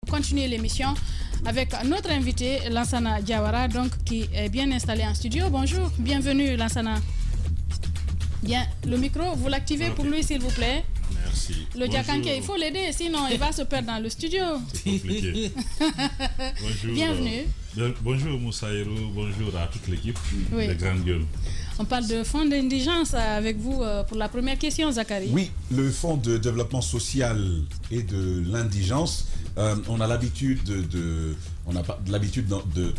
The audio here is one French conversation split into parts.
continuer l'émission avec notre invité Lansana Diawara, donc qui est bien installé en studio. Bonjour, bienvenue Lansana. Bien, le micro, vous l'activez pour lui s'il vous plaît. Merci. Le Diakanké, il faut l'aider, sinon il va se perdre dans le studio. C'est compliqué. Bonjour. Bienvenue. Bonjour Moussaïrou, bonjour à toute l'équipe de Grande Gueule. On parle de fonds d'indigence avec vous pour la première question, Zachary. Oui, le fonds de développement social et de l'indigence. On a l'habitude de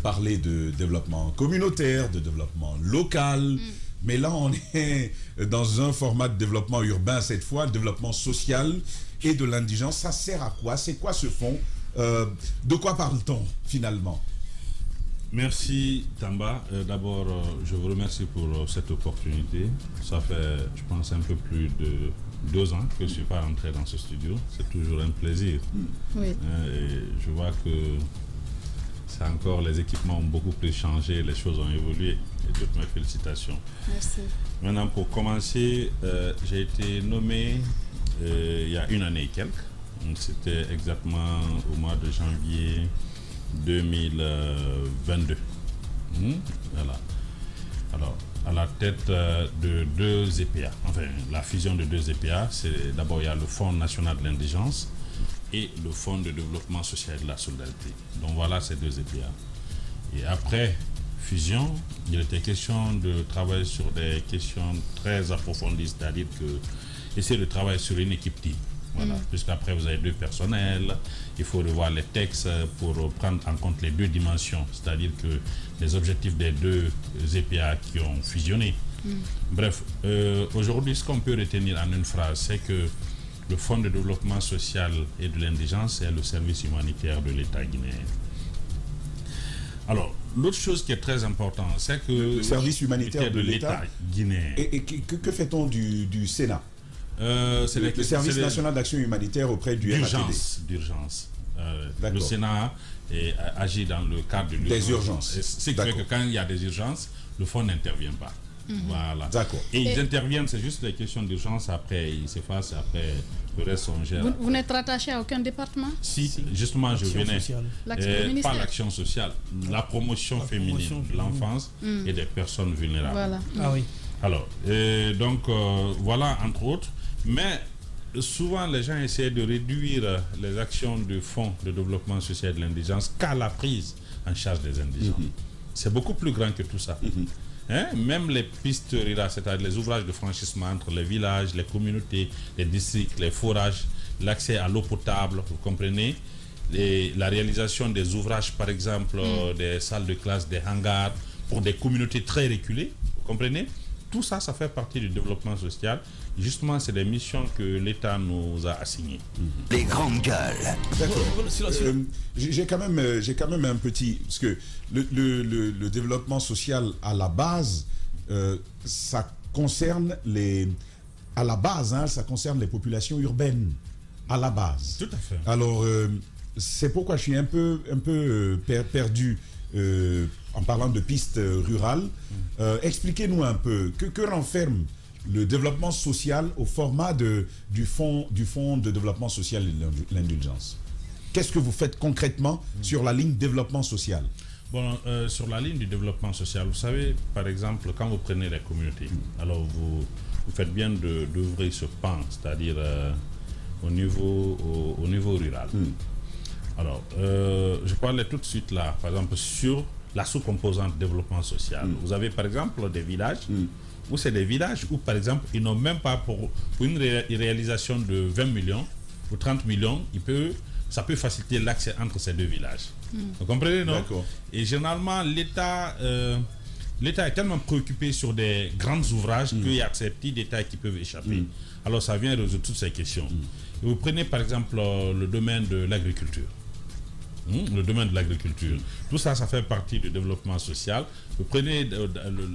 parler de développement communautaire, de développement local. Mais là, on est dans un format de développement urbain cette fois, développement social et de l'indigence. Ça sert à quoi? C'est quoi ce fonds? De quoi parle-t-on finalement? Merci Tamba. D'abord, je vous remercie pour cette opportunité. Ça fait, je pense, un peu plus de 2 ans que je ne suis pas rentré dans ce studio. C'est toujours un plaisir. Oui. Et je vois que c'est encore, les équipements ont beaucoup plus changé, les choses ont évolué. Et toutes mes félicitations. Merci. Maintenant, pour commencer, j'ai été nommé il y a 1 année et quelques. C'était exactement au mois de janvier 2022. Voilà. Alors, à la tête de 2 EPA, enfin, la fusion de 2 EPA, c'est d'abord il y a le Fonds national de l'indigence et le Fonds de développement social et de la solidarité. Donc voilà ces 2 EPA. Et après fusion, il était question de travailler sur des questions très approfondies, c'est-à-dire que essayer de travailler sur une équipe type. Voilà, puisqu'après vous avez 2 personnels, il faut revoir les textes pour prendre en compte les 2 dimensions, c'est-à-dire que les objectifs des 2 EPA qui ont fusionné. Bref, aujourd'hui, ce qu'on peut retenir en une phrase, c'est que le Fonds de développement social et de l'indigence est le service humanitaire de l'État guinéen. Alors, l'autre chose qui est très importante, c'est que le service humanitaire de l'État guinéen. Et que fait-on du Sénat? C'est le service national d'action humanitaire auprès du RATD. D'urgence. Le Sénat agit dans le cadre des urgences. Ce qui fait que quand il y a des urgences, le fonds n'intervient pas. Voilà. D'accord. Et ils interviennent, c'est juste des questions d'urgence, après ils s'effacent, après le reste on gère. Vous n'êtes rattaché à aucun département? Si, justement, je venais. Pas l'action sociale, la promotion féminine de l'enfance et des personnes vulnérables. Voilà. Ah oui. Alors, donc, voilà, entre autres. Mais souvent, les gens essaient de réduire les actions du Fonds de développement social et de l'indigence qu'à la prise en charge des indigents. C'est beaucoup plus grand que tout ça. Même les pistes rurales, c'est-à-dire les ouvrages de franchissement entre les villages, les communautés, les districts, les forages, l'accès à l'eau potable, vous comprenez, la réalisation des ouvrages, par exemple, des salles de classe, des hangars, pour des communautés très reculées, vous comprenez. Tout ça, ça fait partie du développement social. Justement, c'est des missions que l'État nous a assignées. Les grandes gueules. D'accord. J'ai quand même un petit... Parce que le développement social, à la base, ça concerne les... À la base, ça concerne les populations urbaines. À la base. Tout à fait. Alors, c'est pourquoi je suis un peu perdu en parlant de pistes rurales. Expliquez-nous un peu, que renferme le développement social au format du fonds de développement social et de l'indulgence? Qu'est-ce que vous faites concrètement sur la ligne développement social? Bon, sur la ligne du développement social, vous savez, par exemple, quand vous prenez les communautés, alors vous faites bien d'ouvrir ce pan, c'est-à-dire au niveau rural. Alors, je parlais tout de suite là, par exemple, sur la sous-composante développement social. Vous avez par exemple des villages où c'est des villages où par exemple ils n'ont même pas pour une réalisation de 20 millions ou 30 millions, ça peut faciliter l'accès entre ces 2 villages. Vous comprenez, non? D'accord. Et généralement l'État est tellement préoccupé sur des grands ouvrages qu'il y a ces petits détails qui peuvent échapper. Alors ça vient résoudre toutes ces questions. Et vous prenez par exemple le domaine de l'agriculture. Le domaine de l'agriculture. Tout ça, ça fait partie du développement social. Vous prenez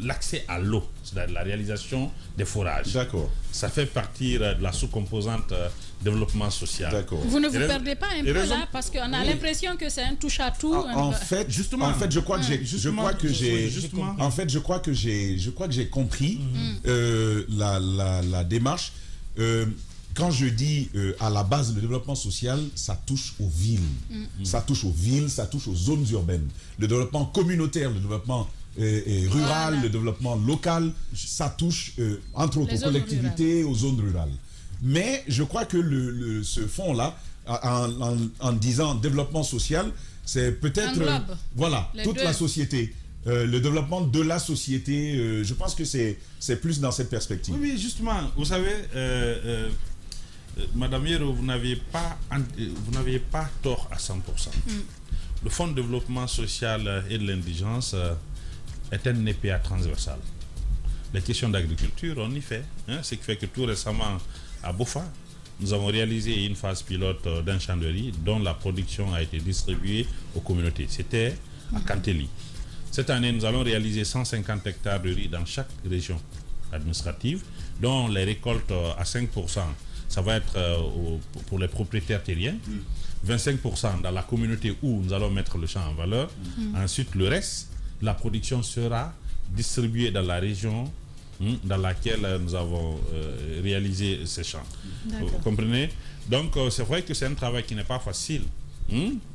l'accès à l'eau, c'est-à-dire la réalisation des forages. D'accord. Ça fait partie de la sous-composante développement social. D'accord. Vous ne vous perdez pas un peu là, parce qu'on a l'impression que c'est un touche-à-tout. En fait, je crois que j'ai compris la démarche. quand je dis à la base le développement social, ça touche aux villes. Ça touche aux villes, ça touche aux zones urbaines. Le développement communautaire, le développement rural, le développement local, ça touche entre autres aux collectivités, aux zones rurales. Mais je crois que ce fonds-là, en disant développement social, c'est peut-être voilà, toute la société. Le développement de la société, je pense que c'est plus dans cette perspective. Oui, justement, vous savez, Madame Yero, vous n'aviez pas tort à 100%. Le Fonds de développement social et de l'indigence est un EPA transversal. Les questions d'agriculture, on y fait. Ce qui fait que tout récemment, à Bofa, nous avons réalisé une phase pilote d'un champ de riz dont la production a été distribuée aux communautés. C'était à Kanteli. Cette année, nous allons réaliser 150 hectares de riz dans chaque région administrative, dont les récoltes à 5%, ça va être pour les propriétaires terriens, 25% dans la communauté où nous allons mettre le champ en valeur. Ensuite, le reste, la production sera distribuée dans la région dans laquelle nous avons réalisé ces champs. Vous comprenez? Donc, c'est vrai que c'est un travail qui n'est pas facile.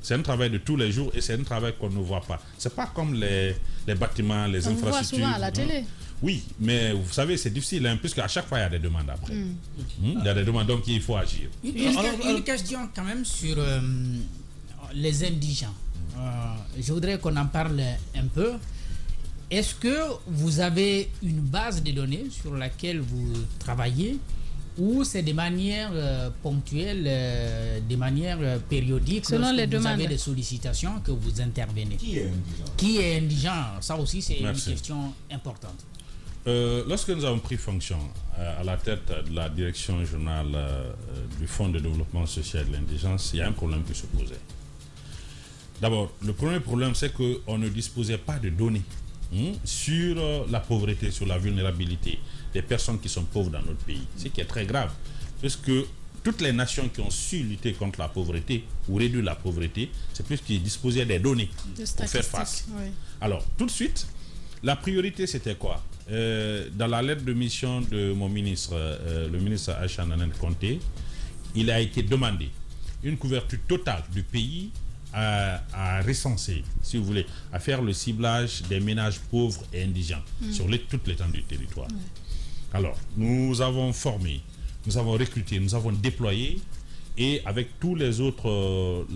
C'est un travail de tous les jours et c'est un travail qu'on ne voit pas. C'est pas comme les bâtiments, les infrastructures. On voit souvent à la télé. Oui, mais vous savez, c'est difficile, puisque à chaque fois, il y a des demandes après. Il y a des demandes, donc il faut agir. Une question quand même sur les indigents. Je voudrais qu'on en parle un peu. Est-ce que vous avez une base de données sur laquelle vous travaillez ou c'est de manière ponctuelle, de manière périodique, selon les demandes. Vous avez des sollicitations que vous intervenez? Qui est indigent? Ça aussi, c'est une question importante. Lorsque nous avons pris fonction à la tête de la direction générale du Fonds de développement social de l'indigence, il y a un problème qui se posait. D'abord, le premier problème, c'est qu'on ne disposait pas de données sur la pauvreté, sur la vulnérabilité des personnes qui sont pauvres dans notre pays. Ce qui est très grave, parce que toutes les nations qui ont su lutter contre la pauvreté ou réduire la pauvreté, c'est plus qu'ils disposaient des données pour faire face. Oui. Alors, tout de suite, la priorité, c'était quoi? Dans la lettre de mission de mon ministre, le ministre Aïcha Nanen Conté, il a été demandé une couverture totale du pays à recenser, si vous voulez, à faire le ciblage des ménages pauvres et indigents sur toute l'étendue du territoire. Alors, nous avons formé, nous avons recruté, nous avons déployé, et avec toutes les autres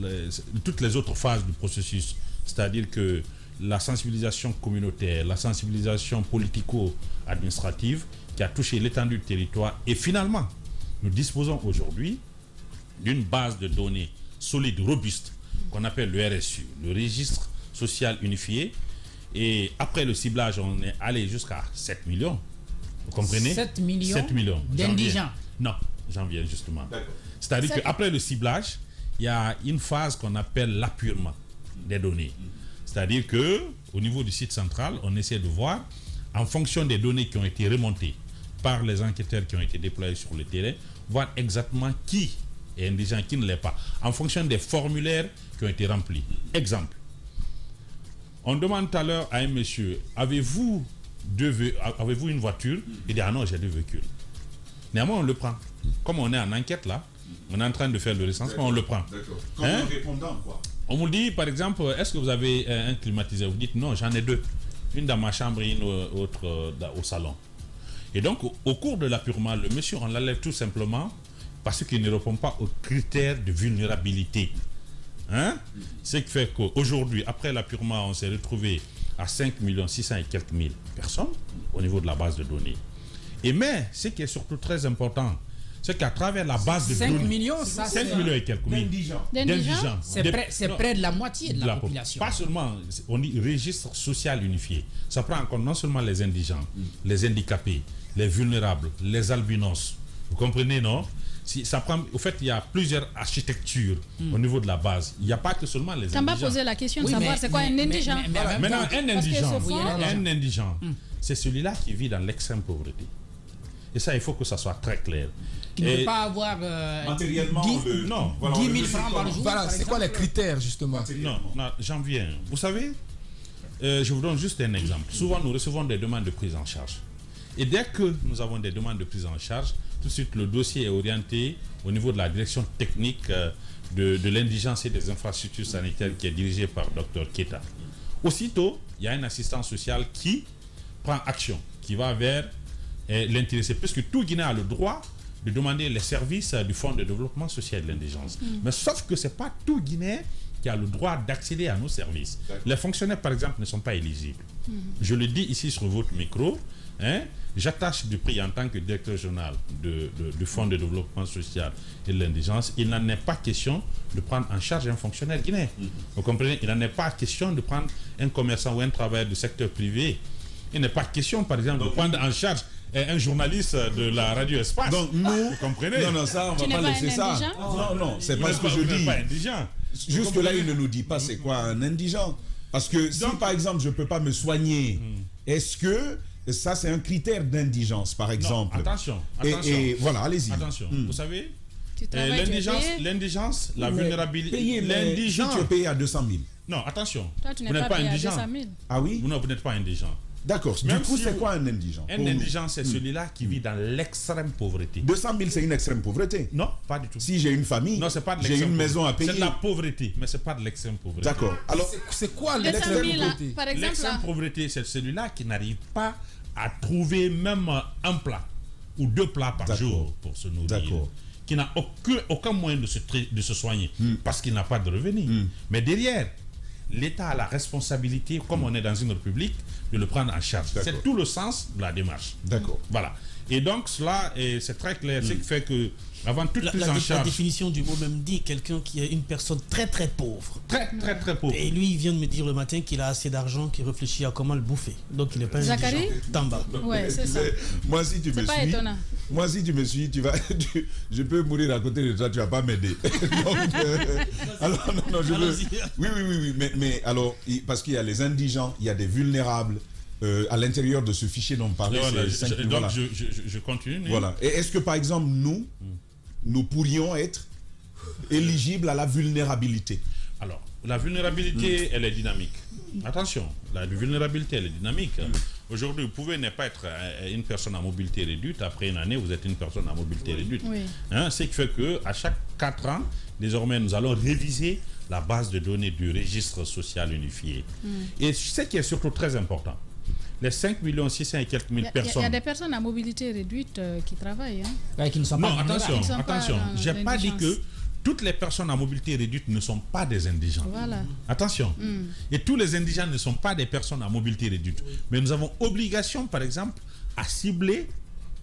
phases du processus, c'est-à-dire que la sensibilisation communautaire, la sensibilisation politico-administrative qui a touché l'étendue du territoire, et finalement, nous disposons aujourd'hui d'une base de données solide, robuste, qu'on appelle le RSU, le Registre Social Unifié, et après le ciblage, on est allé jusqu'à 7 millions. Vous comprenez? 7 millions, 7 millions d'indigents. Non, j'en viens justement. C'est-à-dire qu'après le ciblage, il y a une phase qu'on appelle l'appurement des données. C'est-à-dire qu'au niveau du site central, on essaie de voir, en fonction des données qui ont été remontées par les enquêteurs qui ont été déployés sur le terrain, voir exactement qui est indigent, qui ne l'est pas, en fonction des formulaires qui ont été remplis. Exemple, on demande tout à l'heure à un monsieur, avez-vous une voiture? Il dit, ah non, j'ai 2 véhicules. Néanmoins, on le prend. Comme on est en enquête là, on est en train de faire le recensement, on le prend. D'accord. Comme un répondant, quoi. On vous dit, par exemple, est-ce que vous avez un climatiseur? Vous dites, non, j'en ai 2. Une dans ma chambre et une autre au salon. Et donc, au cours de l'appurement, le monsieur, on l'enlève tout simplement parce qu'il ne répond pas aux critères de vulnérabilité. Ce qui fait qu'aujourd'hui, après l'appurement, on s'est retrouvé à 5 600 et quelques mille personnes au niveau de la base de données. Mais ce qui est surtout très important, c'est qu'à travers la base de 5 données... millions, ça 5 millions et quelques mille. D'indigents. C'est près de la moitié de la population. Pas seulement, on dit registre social unifié. Ça prend en compte non seulement les indigents, les handicapés, les vulnérables, les albinos. Vous comprenez, non? Ça prend, au fait, il y a plusieurs architectures au niveau de la base. Il n'y a pas que seulement les indigents. Tu m'as posé la question de savoir c'est quoi un indigent. Maintenant, un indigent, c'est celui-là qui vit dans l'extrême pauvreté. Et ça, il faut que ça soit très clair. Qui ne peut pas avoir matériellement 10 000 francs par jour. Voilà, c'est quoi les critères justement? Non, j'en viens. Vous savez, je vous donne juste un exemple. Souvent, nous recevons des demandes de prise en charge. Et dès que nous avons des demandes de prise en charge, tout de suite le dossier est orienté au niveau de la direction technique de l'indigence et des infrastructures sanitaires qui est dirigée par Dr Keita. Aussitôt, il y a un assistant social qui prend action, qui va vers l'intéressé, puisque tout Guinéen a le droit de demander les services du Fonds de développement social de l'indigence. Mais sauf que ce n'est pas tout Guinéen qui a le droit d'accéder à nos services. Les fonctionnaires, par exemple, ne sont pas éligibles. Je le dis ici sur votre micro, j'attache du prix en tant que directeur général du Fonds de développement social et de l'indigence. Il n'en est pas question de prendre en charge un fonctionnaire guinéen. Vous comprenez? Il n'en est pas question de prendre un commerçant ou un travailleur du secteur privé. Il n'est pas question, par exemple, de prendre en charge un journaliste de la radio Espace. Donc nous, vous comprenez? Non, ça, on va pas laisser ça. Non, c'est pas ce que je dis. Pas indigent. Jusque là, il ne nous dit pas c'est quoi un indigent. Parce que si, par exemple, je ne peux pas me soigner, est-ce que ça, c'est un critère d'indigence, par exemple? Non, attention. Et voilà, allez-y. Attention, vous savez, l'indigence, la Mais vulnérabilité. payer, L'indigence. si tu es payé à 200 000. Non, attention. Toi, tu n'es vous n'êtes pas pas payé à indigent. 200 000. Ah oui? Vous n'êtes pas indigent. D'accord. Du Même coup, si c'est vous- quoi un indigent? Un pour nous? indigent, c'est celui-là qui vit dans l'extrême pauvreté. 200 000, c'est une extrême pauvreté. Non, pas du tout. Si j'ai une famille, Non, c'est pas de j'ai l'extrême une maison à pauvreté. C'est payer. de la pauvreté, mais c'est pas de l'extrême pauvreté. D'accord. Alors, C'est quoi 200 l'extrême 000, là, pauvreté? par exemple, L'extrême là. pauvreté, c'est celui-là qui n'arrive pas à trouver même un plat ou 2 plats par D'accord. jour pour se nourrir. D'accord. Qui n'a aucun moyen de se soigner parce qu'il n'a pas de revenus. Mais derrière, l'État a la responsabilité, comme on est dans une république, de le prendre en charge. D'accord. C'est tout le sens de la démarche. d'accord. Voilà. Et donc, cela, c'est très clair. Ce qui fait que, avant toute prise en La charge, définition du mot même dit quelqu'un qui est une personne très très pauvre. très pauvre. Et lui, il vient de me dire le matin qu'il a assez d'argent, qu'il réfléchit à comment le bouffer. Donc il n'est pas Zachary? indigent. Tamba. Ouais, c'est ça. Moi, si tu me C'est pas suis, étonnant. moi, si tu me suis, je peux mourir à côté de toi, tu vas pas m'aider. Donc, alors, non, je veux. Allons-y. Oui, mais alors, parce qu'il y a les indigents, il y a des vulnérables à l'intérieur de ce fichier dont on parlait. Voilà, c'est 5 000, donc, voilà. je continue. Voilà. Et est-ce que, par exemple, nous pourrions être éligibles à la vulnérabilité? Alors, la vulnérabilité, elle est dynamique. Attention, la vulnérabilité, elle est dynamique. Aujourd'hui, vous pouvez ne pas être une personne à mobilité réduite. Après une année, vous êtes une personne à mobilité réduite. Oui. Ce qui fait qu'à chaque 4 ans, désormais, nous allons réviser la base de données du registre social unifié. Et ce qui est surtout très important, les 5 600 et quelques mille Il y personnes... a des personnes à mobilité réduite qui travaillent. Hein. Ouais, qui ne sont Non, pas attention, Ils sont pas attention. dans J'ai pas dit l'indigence. que toutes les personnes à mobilité réduite ne sont pas des indigents. Voilà. Attention. Et tous les indigents ne sont pas des personnes à mobilité réduite. Mais nous avons obligation, par exemple, à cibler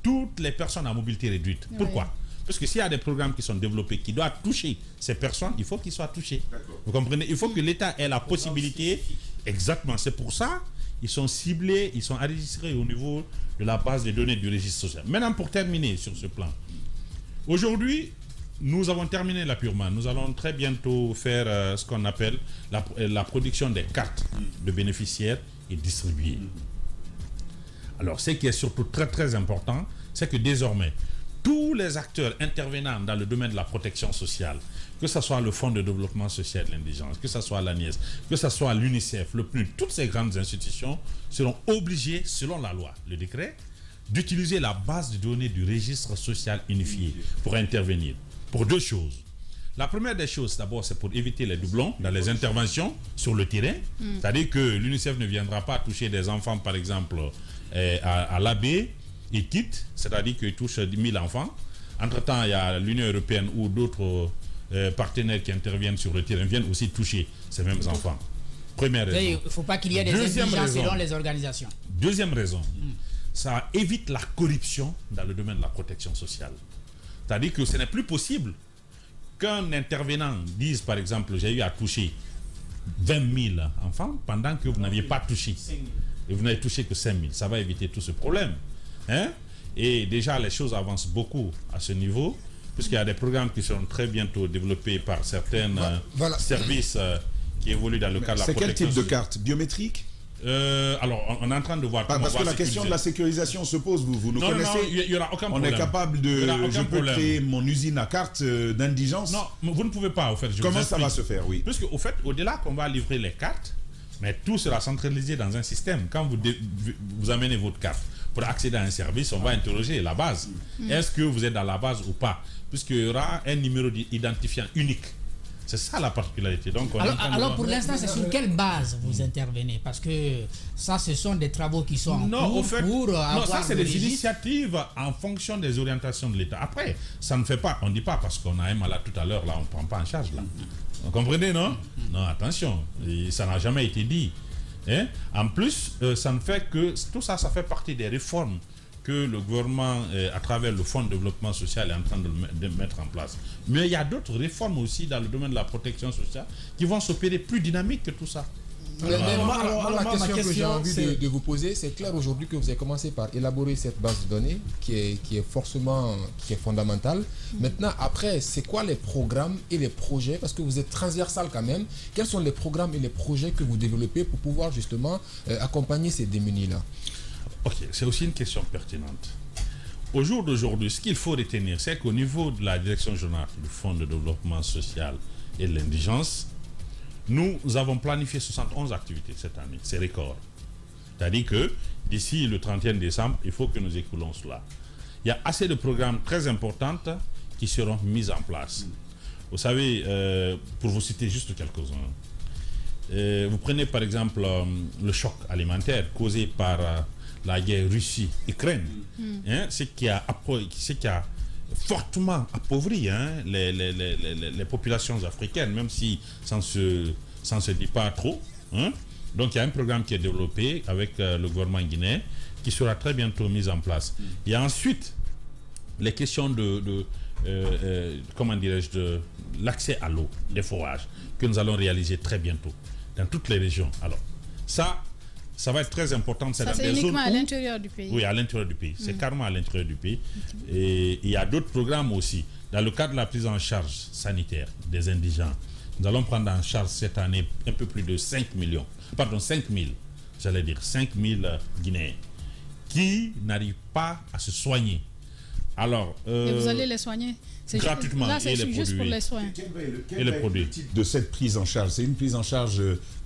toutes les personnes à mobilité réduite. Pourquoi? Parce que s'il y a des programmes qui sont développés, qui doivent toucher ces personnes, il faut qu'ils soient touchés. Vous comprenez? Il faut que l'État ait la possibilité. Exactement. C'est pour ça ils sont ciblés, ils sont enregistrés au niveau de la base de données du registre social. Maintenant, pour terminer sur ce plan, aujourd'hui, nous avons terminé l'appurement. Nous allons très bientôt faire ce qu'on appelle la production des cartes de bénéficiaires et distribuer. Alors, ce qui est surtout très très important, c'est que désormais, tous les acteurs intervenant dans le domaine de la protection sociale, que ce soit le Fonds de développement social de l'indigence, que ce soit l'ANIES, que ce soit l'UNICEF, le PNUD, toutes ces grandes institutions seront obligées, selon la loi, le décret, d'utiliser la base de données du registre social unifié pour intervenir. Pour 2 choses. La première des choses, d'abord, c'est pour éviter les doublons dans les interventions sur le terrain. C'est-à-dire que l'UNICEF ne viendra pas toucher des enfants, par exemple, à l'AB et quitte, c'est-à-dire qu'il touche 10 000 enfants. Entre-temps, il y a l'Union européenne ou d'autres partenaires qui interviennent sur le terrain viennent aussi toucher ces mêmes enfants. Première raison. Il ne faut pas qu'il y ait des Deuxième indigents raison. selon les organisations. Deuxième raison, ça évite la corruption dans le domaine de la protection sociale. C'est-à-dire que ce n'est plus possible qu'un intervenant dise, par exemple, j'ai eu à toucher 20 000 enfants pendant que vous n'aviez pas touché. Et vous n'avez touché que 5 000. Ça va éviter tout ce problème. Et déjà, les choses avancent beaucoup à ce niveau, puisqu'il y a des programmes qui seront très bientôt développés par certains Voilà. services qui évoluent dans le cadre de la C'est protection quel type de sociale. carte? Biométrique? Alors, on est en train de voir comment Parce on que va la question de la sécuriser. sécurisation se pose. Vous nous Non, connaissez? il n'y aura aucun On problème. est capable Il y de... aura aucun Je peux problème. créer mon usine à carte d'indigence? Non, mais vous ne pouvez pas, au fait. Comment ça va se faire, oui? Puisque, au fait, au-delà qu'on va livrer les cartes, Mais tout sera centralisé dans un système. Quand vous amenez votre carte pour accéder à un service, on va interroger la base. Est-ce que vous êtes dans la base ou pas? Puisqu'il y aura un numéro identifiant unique. C'est ça la particularité. Donc, alors pour l'instant, c'est sur quelle base vous intervenez? Parce que ça, ce sont des travaux qui sont en cours pour avoir ça, c'est le des registre. Initiatives en fonction des orientations de l'État. Après, ça ne fait pas, on ne dit pas parce qu'on a un malade tout à l'heure, là, on ne prend pas en charge. Là. Vous comprenez, non? Non, attention, ça n'a jamais été dit. Hein? En plus, ça ne fait que, tout ça, ça fait partie des réformes que le gouvernement, à travers le Fonds de développement social, est en train de mettre en place. Mais il y a d'autres réformes aussi dans le domaine de la protection sociale qui vont s'opérer plus dynamique que tout ça. Alors, la ma question que j'ai envie c'est- de vous poser, c'est clair aujourd'hui que vous avez commencé par élaborer cette base de données qui est fondamentale. Maintenant, après, c'est quoi les programmes et les projets? Parce que vous êtes transversal quand même. Quels sont les programmes et les projets que vous développez pour pouvoir justement accompagner ces démunis-là? Ok, c'est aussi une question pertinente. Au jour d'aujourd'hui, ce qu'il faut retenir, c'est qu'au niveau de la direction générale du Fonds de développement social et de l'indigence, nous avons planifié 71 activités cette année. C'est record. C'est-à-dire que d'ici le 31 décembre, il faut que nous écoulons cela. Il y a assez de programmes très importants qui seront mis en place. Vous savez, pour vous citer juste quelques-uns, vous prenez par exemple le choc alimentaire causé par la guerre Russie-Ukraine, hein, ce qui a fortement appauvri les populations africaines, même si ça ne se dit pas trop. Hein. Donc il y a un programme qui est développé avec le gouvernement guinéen qui sera très bientôt mis en place. Il y a ensuite les questions comment dirais-je, de l'accès à l'eau, des forages, que nous allons réaliser très bientôt dans toutes les régions. Alors, ça va être très important. Ça, c'est uniquement à l'intérieur du pays. Oui, à l'intérieur du pays. C'est carrément à l'intérieur du pays. Et il y a d'autres programmes aussi. Dans le cadre de la prise en charge sanitaire des indigents, nous allons prendre en charge cette année un peu plus de 5 000, j'allais dire 5 000 Guinéens qui n'arrivent pas à se soigner. Alors, et vous allez les soigner gratuitement. Là, c'est juste pour les soins. Et les produits. De cette prise en charge, c'est une prise en charge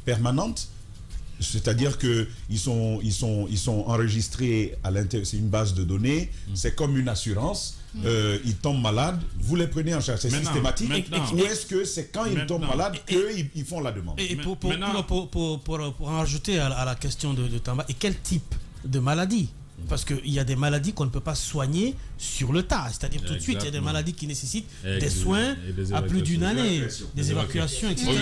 permanente? C'est-à-dire qu'ils sont enregistrés à l'intérieur, c'est une base de données, c'est comme une assurance, ils tombent malades, vous les prenez en charge, c'est systématique, ou est-ce que c'est quand ils tombent malades qu'ils font la demande? Et pour en rajouter à la question de Tamba, et quel type de maladie? Parce qu'il y a des maladies qu'on ne peut pas soigner sur le tas. C'est-à-dire tout de suite, il y a des maladies qui nécessitent des soins à plus d'une année, des évacuations, etc.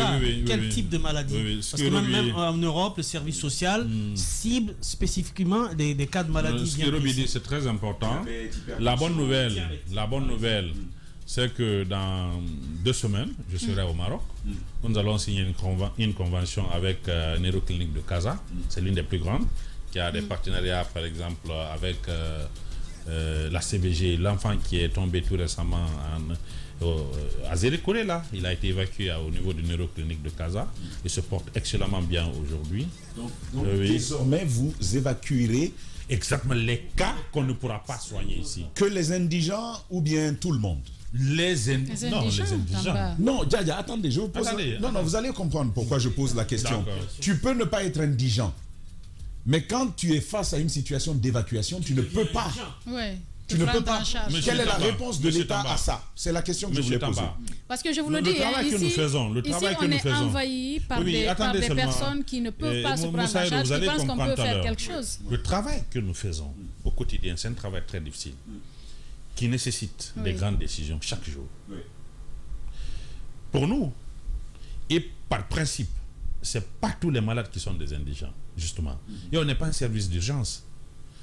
Quel type de maladie? Parce que même en Europe, le service social cible spécifiquement des cas de maladies. Ce que Roby dit, c'est très important. La bonne nouvelle, c'est que dans 2 semaines, je serai au Maroc. Nous allons signer une convention avec Neuroclinique de Casa. C'est l'une des plus grandes, qui a des partenariats, par exemple, avec la CBG, l'enfant qui est tombé tout récemment à Zérékoré, là. Il a été évacué au niveau du neuroclinique de Casa. Il se porte excellemment bien aujourd'hui. Donc désormais, vous évacuerez exactement les cas qu'on ne pourra pas soigner ici. Que les indigents ou bien tout le monde? Les indigents. Non, Djadja, attendez, je vous pose... Non, vous allez comprendre pourquoi je pose la question. Tu peux ne pas être indigent. Mais quand tu es face à une situation d'évacuation, tu ne peux pas. Ouais. Tu ne peux pas. Quelle est la réponse de l'État à ça? C'est la question que je voulais poser. Parce que je vous le dis, le travail que nous faisons, on est envahi par des personnes qui ne peuvent pas se prendre en charge, qui pensent qu'on peut faire quelque chose. Le travail que nous faisons au quotidien, c'est un travail très difficile, qui nécessite des grandes décisions chaque jour. Pour nous, et par principe, c'est pas tous les malades qui sont des indigents, justement. Et on n'est pas un service d'urgence.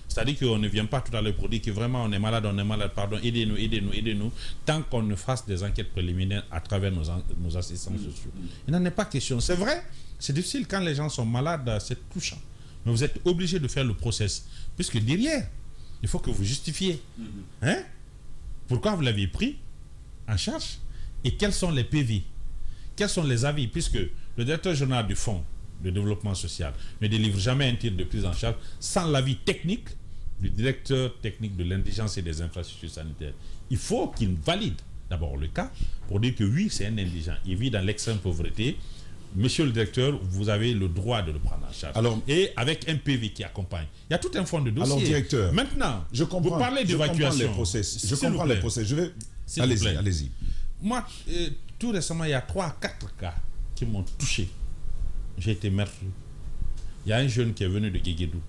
C'est-à-dire qu'on ne vient pas tout à l'heure pour dire que vraiment on est malade, pardon, aidez-nous, tant qu'on ne fasse des enquêtes préliminaires à travers nos assistants sociaux. Il n'en est pas question. C'est vrai, c'est difficile quand les gens sont malades, c'est touchant. Mais vous êtes obligé de faire le process. Puisque derrière, il faut que vous justifiez. Hein? Pourquoi vous l'avez pris en charge? Et quels sont les PV? Quels sont les avis? Puisque le directeur général du Fonds de développement social ne délivre jamais un titre de prise en charge sans l'avis technique du directeur technique de l'indigence et des infrastructures sanitaires. Il faut qu'il valide d'abord le cas pour dire que oui, c'est un indigent. Il vit dans l'extrême pauvreté. monsieur le directeur, vous avez le droit de le prendre en charge. Alors, et avec un PV qui accompagne. Il y a tout un fond de dossier. Alors, directeur, maintenant, je comprends, vous parlez d'évacuation. Je comprends les process. Je vais... Allez-y. Moi, tout récemment, il y a 3-4 cas qui m'ont touché. J'ai été meurtri. Il y a un jeune qui est venu de Guéguédou,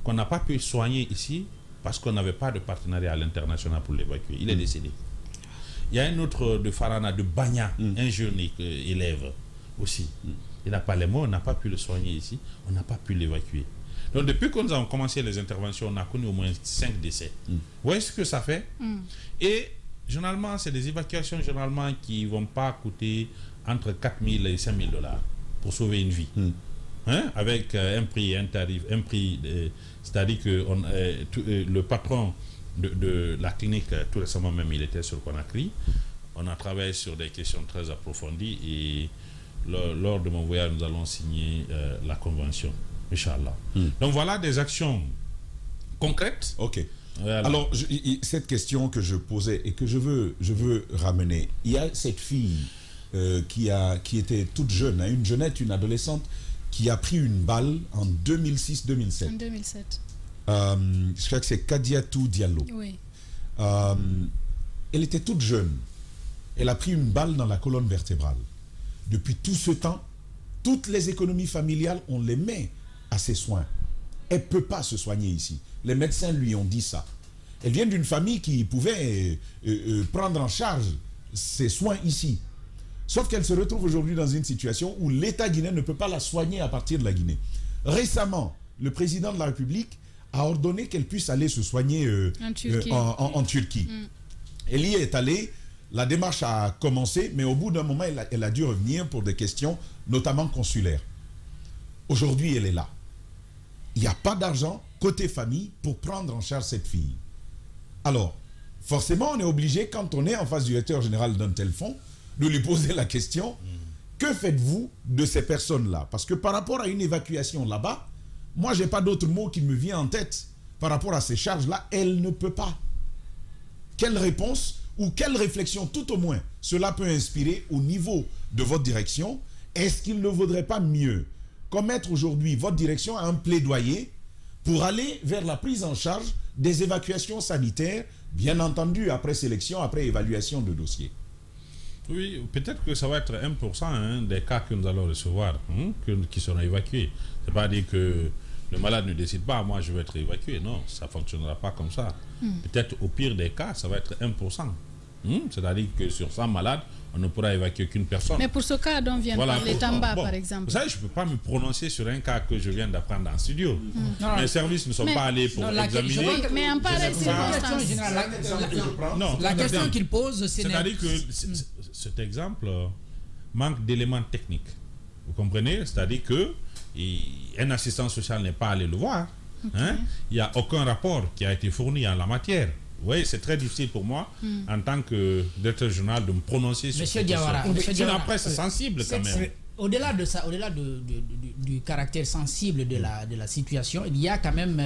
qu'on n'a pas pu soigner ici parce qu'on n'avait pas de partenariat à l'international pour l'évacuer. Il est décédé. Il y a un autre de Farana, de Bagna, un jeune élève aussi. Il n'a pas les mots, on n'a pas pu le soigner ici, on n'a pas pu l'évacuer. Donc depuis que nous avons commencé les interventions, on a connu au moins 5 décès. Vous voyez ce que ça fait? Et généralement, c'est des évacuations généralement qui ne vont pas coûter entre 4 000 et 5 000 $ pour sauver une vie. Hein? Avec un prix, un tarif, un prix, c'est-à-dire que le patron de la clinique, tout récemment même, il était sur Conakry. On a travaillé sur des questions très approfondies et lors de mon voyage, nous allons signer la convention, Inch'Allah. Donc voilà des actions concrètes. Ok. Voilà. Alors, cette question que je posais et que je veux ramener, il y a cette fille qui était toute jeune, hein, une jeunette, une adolescente, qui a pris une balle en 2006-2007. En 2007. Je crois que c'est Kadiatou Diallo. Oui. Elle était toute jeune. Elle a pris une balle dans la colonne vertébrale. Depuis tout ce temps, toutes les économies familiales, on les met à ses soins. Elle ne peut pas se soigner ici. Les médecins lui ont dit ça. Elle vient d'une famille qui pouvait prendre en charge ses soins ici. Sauf qu'elle se retrouve aujourd'hui dans une situation où l'État guinéen ne peut pas la soigner à partir de la Guinée. Récemment, le président de la République a ordonné qu'elle puisse aller se soigner en Turquie. Elle y est allée, la démarche a commencé, mais au bout d'un moment, elle a dû revenir pour des questions, notamment consulaires. Aujourd'hui, elle est là. Il n'y a pas d'argent côté famille pour prendre en charge cette fille. Alors, forcément, on est obligé, quand on est en face du directeur général d'un tel fonds, de lui poser la question, que faites-vous de ces personnes-là? Parce que par rapport à une évacuation là-bas, moi, je n'ai pas d'autre mot qui me vient en tête. Par rapport à ces charges-là, elle ne peut pas. Quelle réponse ou quelle réflexion, tout au moins, cela peut inspirer au niveau de votre direction? Est-ce qu'il ne vaudrait pas mieux commettre aujourd'hui votre direction à un plaidoyer pour aller vers la prise en charge des évacuations sanitaires, bien entendu, après sélection, après évaluation de dossier? Oui, peut-être que ça va être 1% des cas que nous allons recevoir qui seront évacués. C'est pas dire que le malade ne décide pas, moi je vais être évacué. Non, ça ne fonctionnera pas comme ça. Peut-être au pire des cas, ça va être 1%. C'est-à-dire que sur 100 malades, on ne pourra évacuer qu'une personne. Mais pour ce cas dont vient de parler Tamba, par exemple. Vous savez, je ne peux pas me prononcer sur un cas que je viens d'apprendre en studio. Mes services ne sont pas allés pour examiner. Mais en pareille circonstance. La question qu'il pose, c'est-à-dire que cet exemple manque d'éléments techniques. Vous comprenez? C'est-à-dire que un assistant social n'est pas allé le voir. Il n'y a aucun rapport qui a été fourni en la matière. Oui, c'est très difficile pour moi, en tant que directeur général, de me prononcer sur cette question. Après, c'est sensible quand même. Au-delà de ça, au-delà du caractère sensible de la situation, il y a quand même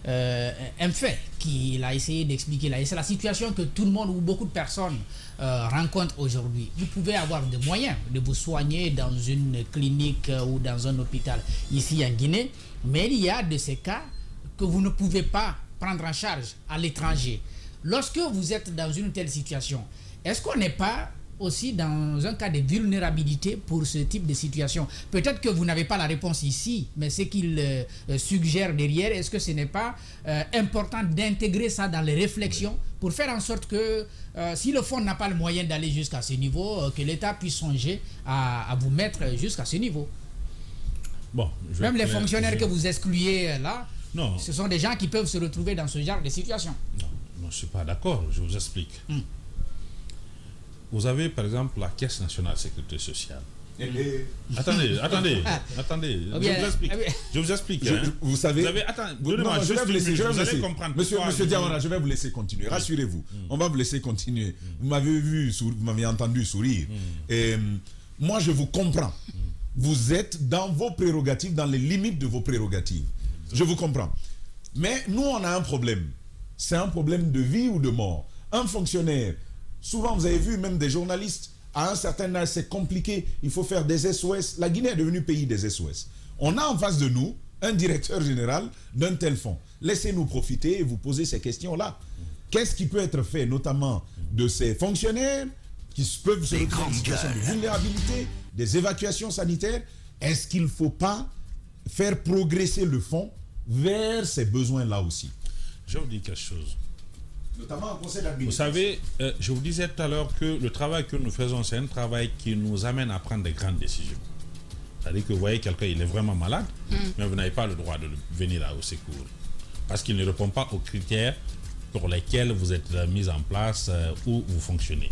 un fait qu'il a essayé d'expliquer. C'est la situation que tout le monde ou beaucoup de personnes rencontrent aujourd'hui. Vous pouvez avoir des moyens de vous soigner dans une clinique ou dans un hôpital ici en Guinée, mais il y a de ces cas que vous ne pouvez pas prendre en charge à l'étranger. Lorsque vous êtes dans une telle situation, est-ce qu'on n'est pas aussi dans un cas de vulnérabilité pour ce type de situation? Peut-être que vous n'avez pas la réponse ici, mais ce qu'il suggère derrière, est-ce que ce n'est pas important d'intégrer ça dans les réflexions pour faire en sorte que si le fonds n'a pas le moyen d'aller jusqu'à ce niveau, que l'État puisse songer à vous mettre jusqu'à ce niveau? Bon, même les fonctionnaires que vous excluez là, non, ce sont des gens qui peuvent se retrouver dans ce genre de situation. Non, je ne suis pas d'accord, je vous explique. Vous avez par exemple la Caisse nationale de sécurité sociale. Attendez, je vous explique. Vous savez, je vais comprendre. Monsieur Diawara, je vais vous laisser continuer. Rassurez-vous, on va vous laisser continuer. Vous m'avez entendu sourire. Et moi, je vous comprends. Vous êtes dans vos prérogatives, dans les limites de vos prérogatives. Je vous comprends. Mais nous, on a un problème. C'est un problème de vie ou de mort. Un fonctionnaire, souvent vous avez vu même des journalistes À un certain âge, c'est compliqué. Il faut faire des SOS. La Guinée est devenue pays des SOS. On a en face de nous un directeur général d'un tel fonds. Laissez-nous profiter et vous poser ces questions-là. Qu'est-ce qui peut être fait, notamment de ces fonctionnaires qui peuvent se retrouver dans une situation de vulnérabilité, des évacuations sanitaires? Est-ce qu'il ne faut pas faire progresser le fonds vers ces besoins-là aussi? Je vous dis quelque chose. Notamment en conseil d'administration. Vous savez, je vous disais tout à l'heure que le travail que nous faisons, c'est un travail qui nous amène à prendre des grandes décisions. C'est-à-dire que vous voyez quelqu'un, il est vraiment malade, mais vous n'avez pas le droit de venir au secours. Parce qu'il ne répond pas aux critères pour lesquels vous êtes mis en place ou vous fonctionnez.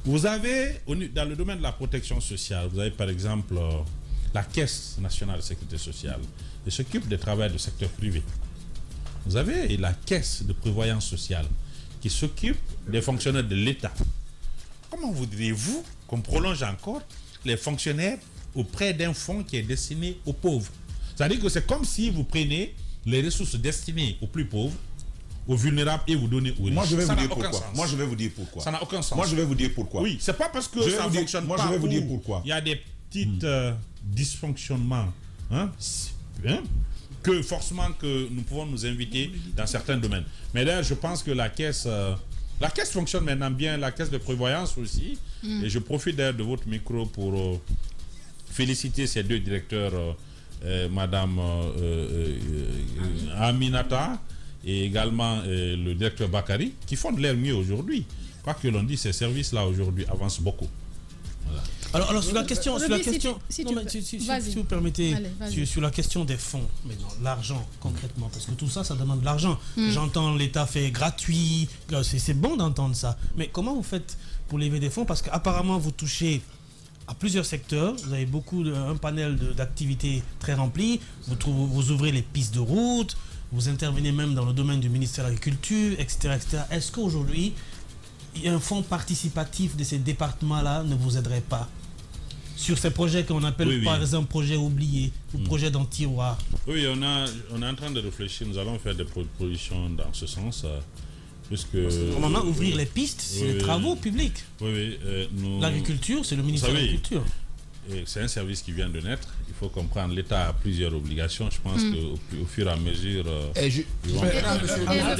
Vous avez, dans le domaine de la protection sociale, vous avez par exemple la Caisse nationale de sécurité sociale, qui s'occupe des travailleurs du secteur privé. Vous avez la Caisse de prévoyance sociale, qui s'occupe des fonctionnaires de l'État. Comment voudriez-vous qu'on prolonge encore les fonctionnaires auprès d'un fonds qui est destiné aux pauvres? C'est-à-dire que c'est comme si vous prenez les ressources destinées aux plus pauvres, aux vulnérables et vous donnez aux riches. Moi, je vais Ça vous n'a dire aucun pourquoi. sens. Moi, je vais vous dire pourquoi. Ça n'a aucun sens. Moi, je vais vous dire pourquoi. Oui, c'est pas parce que ça ne fonctionne pas. Moi, je vais vous dire pourquoi. Il y a des petits dysfonctionnements que forcément que nous pouvons nous inviter dans certains domaines. Mais là, je pense que la caisse fonctionne maintenant bien, la caisse de prévoyance aussi. Et je profite d'ailleurs de votre micro pour féliciter ces deux directeurs, Madame Aminata et également le directeur Bakary, qui font de leur mieux aujourd'hui. Quoi que l'on dit, ces services-là aujourd'hui avancent beaucoup. Voilà. Alors sur la question, si vous permettez, sur la question des fonds, maintenant, l'argent concrètement, parce que tout ça, ça demande de l'argent. J'entends l'État fait gratuit, c'est bon d'entendre ça. Mais comment vous faites pour lever des fonds? Parce qu'apparemment, vous touchez à plusieurs secteurs, vous avez un panel d'activités très rempli, vous ouvrez les pistes de route, vous intervenez même dans le domaine du ministère de l'Agriculture, etc., etc. Est-ce qu'aujourd'hui, un fonds participatif de ces départements-là ne vous aiderait pas sur ces projets qu'on appelle par exemple projets oubliés ou projets dans le tiroir? Oui, on est en train de réfléchir, nous allons faire des propositions dans ce sens. Puisque normalement, ouvrir les pistes, c'est les travaux publics. L'agriculture, c'est le ministère de l'Agriculture. C'est un service qui vient de naître. Il faut comprendre, l'État a plusieurs obligations. Je pense qu'au fur et à mesure...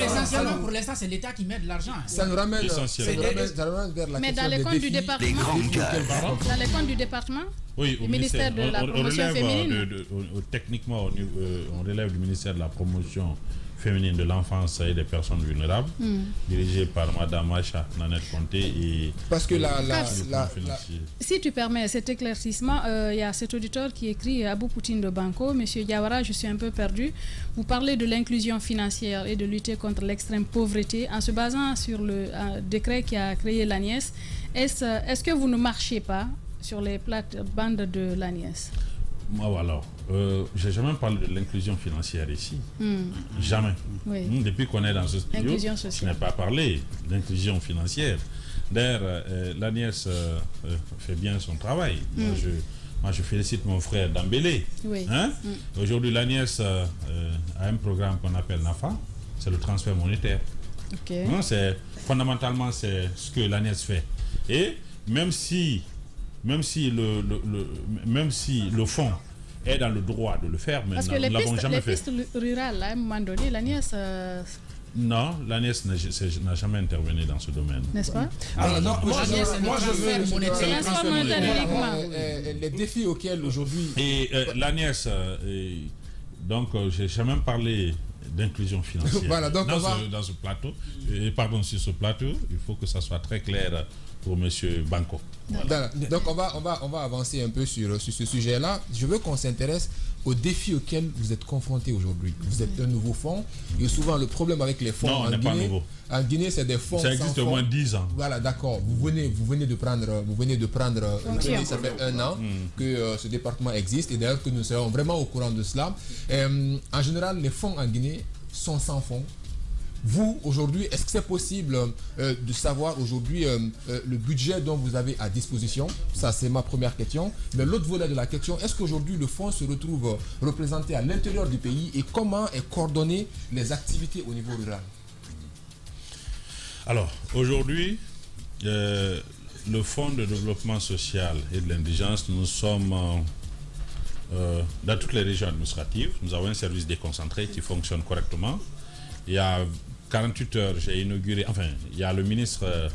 essentiellement, pour l'instant, c'est l'État qui met de l'argent. Ça nous ramène vers la mais dans les comptes du département, dans les comptes du département, oui, au ministère de la promotion féminine. Techniquement, on relève du ministère de la promotion féminine de l'enfance et des personnes vulnérables, dirigée par Madame Macha Nanette Conté. Et parce que si tu permets cet éclaircissement, il y a cet auditeur qui écrit Abou Poutine de Banco. Monsieur Diawara, je suis un peu perdu. Vous parlez de l'inclusion financière et de lutter contre l'extrême pauvreté en se basant sur le décret qui a créé l'ANIES. Est-ce que vous ne marchez pas sur les plates-bandes de l'ANIES? Moi, alors, je n'ai jamais parlé de l'inclusion financière ici. Jamais. Oui. Depuis qu'on est dans ce studio, je n'ai pas parlé d'inclusion financière. D'ailleurs, l'ANIES fait bien son travail. Moi, je félicite mon frère Dambélé. Oui. Aujourd'hui, l'ANIES a un programme qu'on appelle NAFA, c'est le transfert monétaire. Okay. Fondamentalement, c'est ce que l'ANIES fait. Et même si le fonds est dans le droit de le faire, mais nous ne l'avons jamais fait. Parce que les pistes rurales, à un moment donné, l'ANIES... Non, l'ANIES n'a jamais intervenu dans ce domaine. N'est-ce pas? Moi, je veux les défis auxquels aujourd'hui... Et l'ANIES, donc, je n'ai même parlé d'inclusion financière. Voilà, donc dans ce plateau. Sur ce plateau, il faut que ça soit très clair pour M. Banco. Voilà. Donc on va avancer un peu sur ce sujet-là. Je veux qu'on s'intéresse aux défis auxquels vous êtes confrontés aujourd'hui. Vous êtes un nouveau fonds. Il y a souvent le problème avec les fonds en Guinée. Pas nouveau. En Guinée, c'est des fonds. Ça existe au moins 10 ans. Voilà, d'accord. Vous venez de prendre. Ça fait 1 an que ce département existe et d'ailleurs que nous serons vraiment au courant de cela. En général, les fonds en Guinée sont sans fonds. Vous, aujourd'hui, est-ce que c'est possible de savoir aujourd'hui le budget dont vous avez à disposition? Ça, c'est ma première question. Mais l'autre volet de la question, est-ce qu'aujourd'hui, le fonds se retrouve représenté à l'intérieur du pays et comment est coordonnées les activités au niveau rural? Alors, aujourd'hui, le Fonds de développement social et de l'indigence, nous sommes dans toutes les régions administratives. Nous avons un service déconcentré qui fonctionne correctement. Il y a 48 heures, j'ai inauguré, enfin, il y a le ministre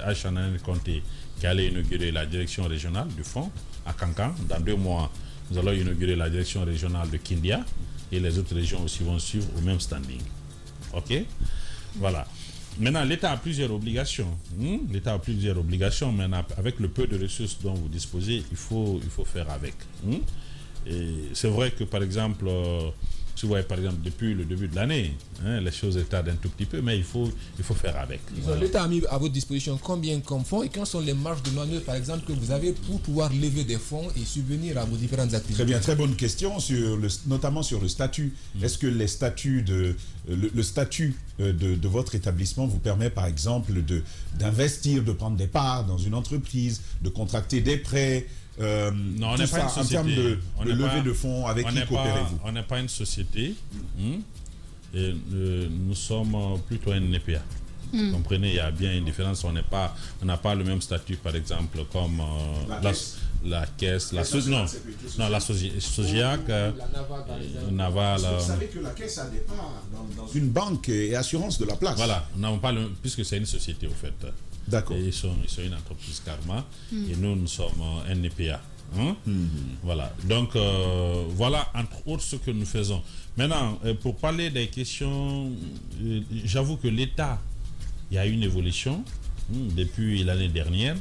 Aïchanan Conté qui allait inaugurer la direction régionale du fonds à Kankan. Dans 2 mois, nous allons inaugurer la direction régionale de Kindia et les autres régions aussi vont suivre au même standing. OK? Voilà. Maintenant, l'État a plusieurs obligations. L'État a plusieurs obligations. Maintenant, avec le peu de ressources dont vous disposez, il faut faire avec. Et c'est vrai que, par exemple, si vous voyez, par exemple, depuis le début de l'année, les choses tardent un tout petit peu, mais il faut faire avec. Voilà. L'État a mis à votre disposition combien comme fonds et quelles sont les marges de manœuvre, par exemple, que vous avez pour pouvoir lever des fonds et subvenir à vos différentes activités? Très bien, très bonne question, notamment sur le statut. Est-ce que le statut de votre établissement vous permet, par exemple, d'investir, de prendre des parts dans une entreprise, de contracter des prêts? Non, on n'est pas une société. En termes de levée de fonds, avec qui coopérez-vous? On n'est pas une société. Et, nous sommes plutôt un NPA. Vous comprenez, il y a bien une différence. On n'a pas le même statut, par exemple, comme la caisse, la Sosiac, Naval. Vous savez que la caisse a des parts dans une banque et assurance de la place. Voilà, nous n'avons pas puisque c'est une société, au fait. D'accord. Et ils sont une entreprise Karma et nous sommes un NPA. Voilà. Donc, voilà, entre autres, ce que nous faisons. Maintenant, pour parler des questions, j'avoue que l'État, il y a une évolution depuis l'année dernière.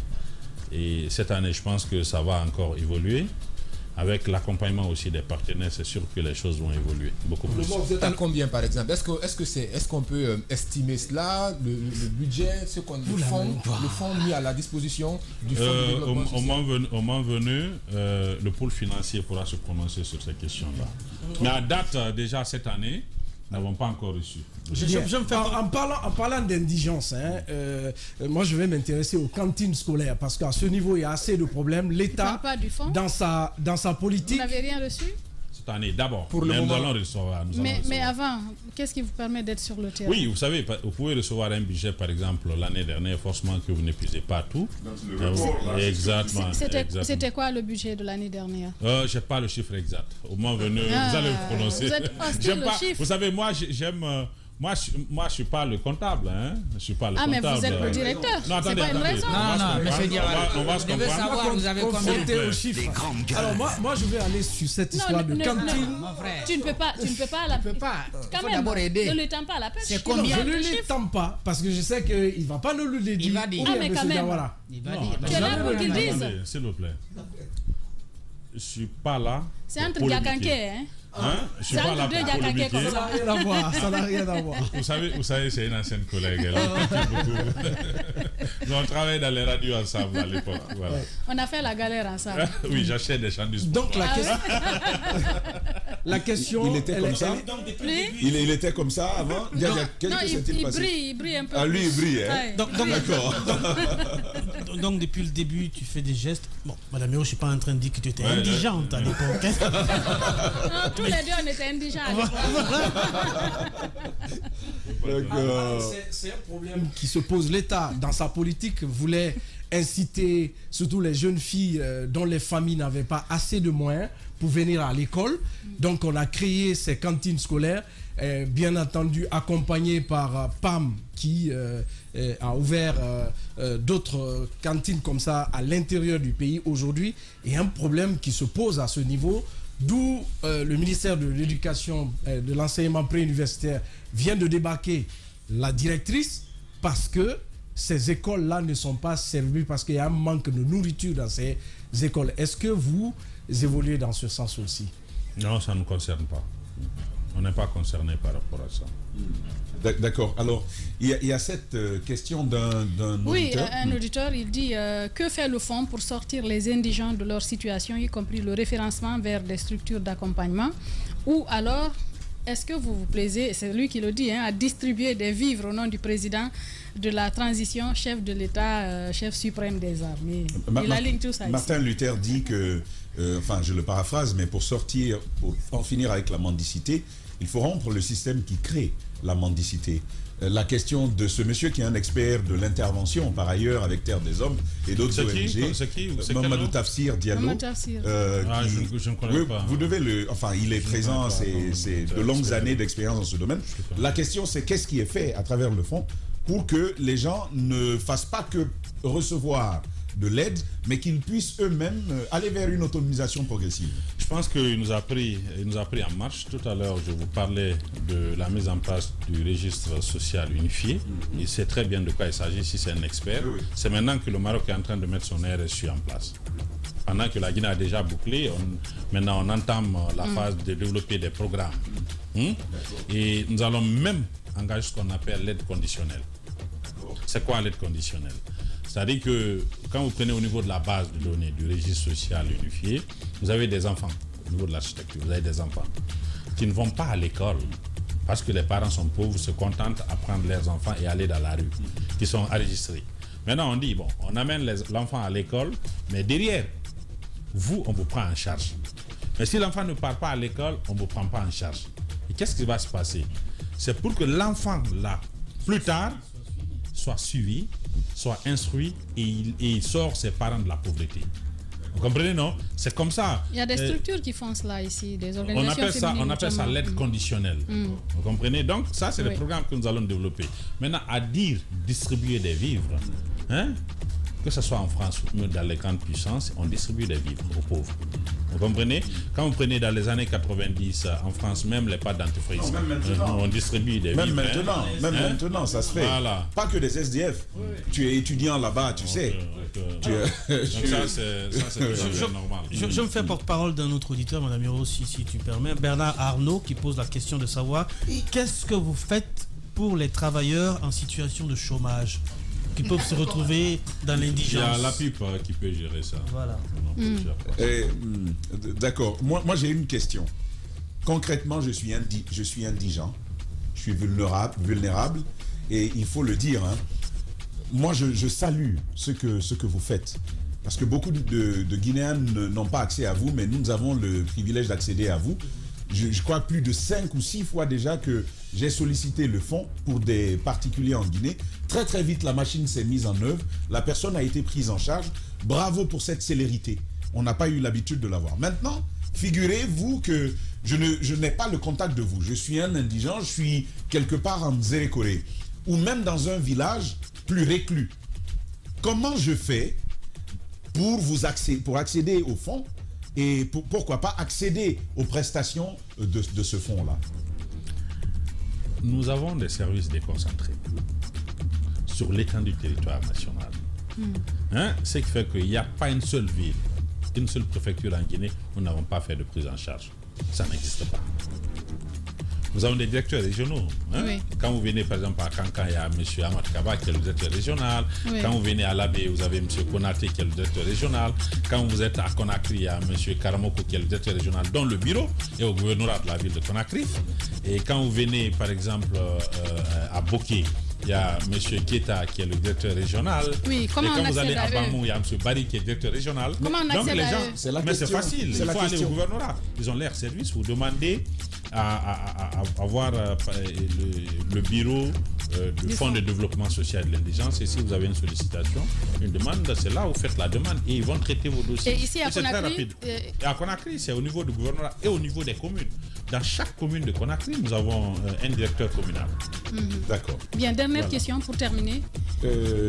Et cette année, je pense que ça va encore évoluer. Avec l'accompagnement aussi des partenaires, c'est sûr que les choses vont évoluer beaucoup plus. Vous êtes à combien, par exemple? Est-ce qu'on peut estimer cela, le budget, le fonds mis à la disposition du fonds de développement social? Au moment venu, le pôle financier pourra se prononcer sur ces questions-là. Mais à date, déjà cette année, nous n'avons pas encore reçu. En parlant d'indigence, moi je vais m'intéresser aux cantines scolaires parce qu'à ce niveau il y a assez de problèmes. L'État, dans sa politique... Vous n'avez rien reçu? Cette année, d'abord. Pour le moment. Nous allons recevoir. Mais avant, qu'est-ce qui vous permet d'être sur le terrain? Oui, vous savez, vous pouvez recevoir un budget, par exemple, l'année dernière, forcément que vous n'épuisez pas tout. Exactement. C'était quoi le budget de l'année dernière? Je n'ai pas le chiffre exact. Au moment venu, vous allez vous prononcer. Vous êtes hostile au chiffre. Vous savez, moi, j'aime... Moi, je ne suis pas le comptable. Je suis pas le comptable. Mais vous êtes le directeur. Non, attendez, c'est pas une raison. Non, monsieur Diawara. On va se comprendre. Savoir, vous avez combien au chiffre. Alors moi je vais aller sur cette histoire de cantine. Mon frère. Tu ne peux pas la... Tu ne peux pas. Il faut d'abord Ne aider. le tends pas à la pêche. C'est combien? Je ne l'étends pas parce que je sais qu'il ne va pas nous le dire. Il va dire. Mais quand même. Il va dire. Tu es là pour qu'il dise. S'il vous plaît. Je ne suis pas là. C'est entre Diakanké, hein? Je suis pas là pour polémiquer. Ça n'a rien à voir. Vous savez, c'est une ancienne collègue. Nous on travaille dans les radios ensemble à l'époque. Voilà. On a fait la galère ensemble. Oui, j'achète des chants du sport. Donc la question... Il était comme ça. Il était comme ça avant. Qu'est-ce qui s'est-il passé? Il brille un peu. Ah, lui, il brille. Hein? D'accord. Donc, depuis le début, tu fais des gestes. Bon, Madame Miro, je ne suis pas en train de dire que tu étais indigente à l'époque. Non, tous les deux, on était indigents à l'époque. C'est un problème qui se pose. L'État, dans sa politique, voulait inciter surtout les jeunes filles dont les familles n'avaient pas assez de moyens pour venir à l'école. Donc, on a créé ces cantines scolaires, bien entendu accompagnées par PAM qui a ouvert d'autres cantines comme ça à l'intérieur du pays aujourd'hui. Et un problème qui se pose à ce niveau, d'où le ministère de l'Éducation, de l'enseignement préuniversitaire vient de débarquer la directrice parce que ces écoles-là ne sont pas servies parce qu'il y a un manque de nourriture dans ces écoles. Est-ce que vous évoluez dans ce sens aussi? Non, ça ne nous concerne pas. On n'est pas concerné par rapport à ça. D'accord. Alors, il y a cette question d'un auditeur. Oui, un auditeur, il dit que fait le fonds pour sortir les indigents de leur situation, y compris le référencement vers des structures d'accompagnement, ou alors est-ce que vous vous plaisez, c'est lui qui le dit, à distribuer des vivres au nom du président de la transition, chef de l'État, chef suprême des armées? Il aligne tout ça. Martin Luther dit que, enfin je le paraphrase, mais pour en finir avec la mendicité, il faut rompre le système qui crée la mendicité. la question de ce monsieur qui est un expert de l'intervention, par ailleurs, avec Terre des Hommes et d'autres ONG. C'est qui Mamadou Tafsir Diallo. Je ne connais pas. Vous devez il est présent, c'est de longues années d'expérience dans ce domaine. La question, c'est qu'est-ce qui est fait à travers le fonds pour que les gens ne fassent pas que recevoir de l'aide, mais qu'ils puissent eux-mêmes aller vers une autonomisation progressive. Je pense qu'il nous a pris en marche. Tout à l'heure, je vous parlais de la mise en place du registre social unifié. Il sait très bien de quoi il s'agit si c'est un expert. Oui. C'est maintenant que le Maroc est en train de mettre son RSU en place. Pendant que la Guinée a déjà bouclé, maintenant on entame la phase de développer des programmes. Et nous allons même engager ce qu'on appelle l'aide conditionnelle. C'est quoi l'aide conditionnelle? C'est-à-dire que quand vous prenez au niveau de la base de données du registre social unifié, vous avez des enfants, au niveau de l'architecture, vous avez des enfants qui ne vont pas à l'école parce que les parents sont pauvres, se contentent à prendre leurs enfants et aller dans la rue, qui sont enregistrés. Maintenant, on dit, bon, on amène l'enfant à l'école, mais derrière, vous, on vous prend en charge. Mais si l'enfant ne part pas à l'école, on ne vous prend pas en charge. Et qu'est-ce qui va se passer? C'est pour que l'enfant, là, plus tard, soit suivi, soit instruit et il sort ses parents de la pauvreté. Vous comprenez, non? C'est comme ça. Il y a des structures qui font cela ici, des organisations on appelle ça l'aide conditionnelle. Vous comprenez? Donc ça, c'est le programme que nous allons développer. Maintenant, à dire distribuer des vivres, que ce soit en France ou dans les grandes puissances, on distribue des vivres aux pauvres. Vous comprenez? Quand vous prenez dans les années 90, en France, même les pâtes dentifrice, on distribue des vivres. Maintenant, ça se fait. Voilà. Pas que des SDF. Tu es étudiant là-bas, tu sais. Ça, c'est normal. Je me fais porte-parole d'un autre auditeur, Madame Hiro, si tu permets. Bernard Arnaud, qui pose la question de savoir qu'est-ce que vous faites pour les travailleurs en situation de chômage qui peuvent se retrouver dans l'indigence. Il y a la pipe qui peut gérer ça. Voilà. D'accord. Moi j'ai une question. Concrètement, je suis indigent. Je suis vulnérable. Et il faut le dire. Moi, je salue ce que vous faites. Parce que beaucoup de Guinéens n'ont pas accès à vous, mais nous avons le privilège d'accéder à vous. Je crois plus de 5 ou 6 fois déjà que j'ai sollicité le fonds pour des particuliers en Guinée. Très très vite, la machine s'est mise en œuvre. La personne a été prise en charge. Bravo pour cette célérité. On n'a pas eu l'habitude de l'avoir. Maintenant, figurez-vous que je n'ai pas le contact de vous. Je suis un indigent, je suis quelque part en Zérékoré, ou même dans un village plus reclus. Comment je fais pour accéder au fonds et pourquoi pas accéder aux prestations de ce fonds-là? Nous avons des services déconcentrés sur l'étendue du territoire national. Ce qui fait qu'il n'y a pas une seule ville, une seule préfecture en Guinée où nous n'avons pas fait de prise en charge. Ça n'existe pas. Nous avons des directeurs régionaux. Oui. Quand vous venez par exemple à Kankan, il y a M. Ahmad Kaba qui est le directeur régional. Oui. Quand vous venez à Labé, vous avez M. Konaté qui est le directeur régional. Quand vous êtes à Conakry, il y a M. Karamoko qui est le directeur régional, dont le bureau est au gouvernorat de la ville de Conakry. Et quand vous venez par exemple à Boké, il y a M. Kieta qui est le directeur régional. Oui, comment et quand vous allez à Bamou, il y a M. Barry qui est directeur régional. Comment on accède à eux? C'est facile, il faut aller au gouvernorat. Ils ont leur service, vous demandez à avoir le bureau du Fonds de développement social de l'indigence. Et si vous avez une sollicitation, une demande, c'est là où vous faites la demande et ils vont traiter vos dossiers. Et ici à Conakry, très rapide. Et à Conakry, c'est au niveau du gouvernorat et au niveau des communes. Dans chaque commune de Conakry, nous avons un directeur communal. D'accord. Bien, dernière question pour terminer.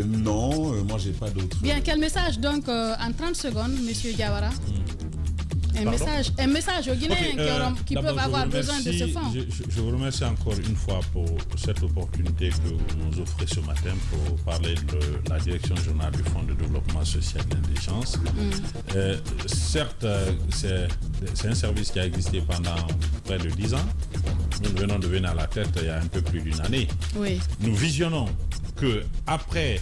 Non, moi j'ai pas d'autres. Bien, quel message donc en 30 secondes, M. Diawara? Un message aux Guinéens qui peuvent avoir besoin de ce fonds. Je vous remercie encore une fois pour cette opportunité que vous nous offrez ce matin pour parler de la direction générale du Fonds de développement social de l'indigence. Certes, c'est un service qui a existé pendant près de 10 ans. Nous venons de venir à la tête il y a un peu plus d'une année. Oui. Nous visionnons qu'après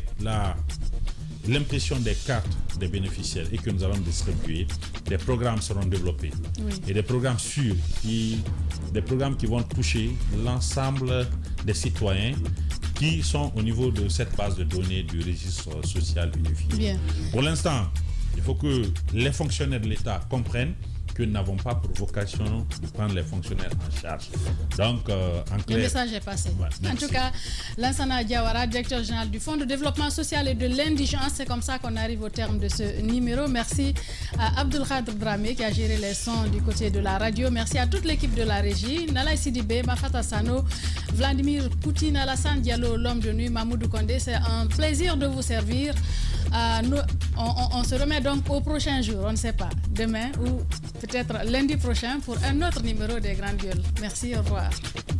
l'impression des cartes des bénéficiaires et que nous allons distribuer, des programmes seront développés. Oui. Et des programmes sûrs, des programmes qui vont toucher l'ensemble des citoyens qui sont au niveau de cette base de données du registre social unifié. Bien. Pour l'instant, il faut que les fonctionnaires de l'État comprennent que nous n'avons pas pour vocation de prendre les fonctionnaires en charge. Donc, en clair... Le message est passé. Ouais, en tout cas, Lansana Diawara, directeur général du Fonds de développement social et de l'indigence, c'est comme ça qu'on arrive au terme de ce numéro. Merci à Abdulkhadr Dramé qui a géré les sons du côté de la radio. Merci à toute l'équipe de la régie, Nala Sidibé, Mafata Sano, Vladimir Poutine, Alassane Diallo, l'homme de nuit, Mahmoudou Kondé. C'est un plaisir de vous servir. On se remet donc au prochain jour, on ne sait pas, demain ou peut-être lundi prochain pour un autre numéro des Grandes Gueules. Merci, au revoir.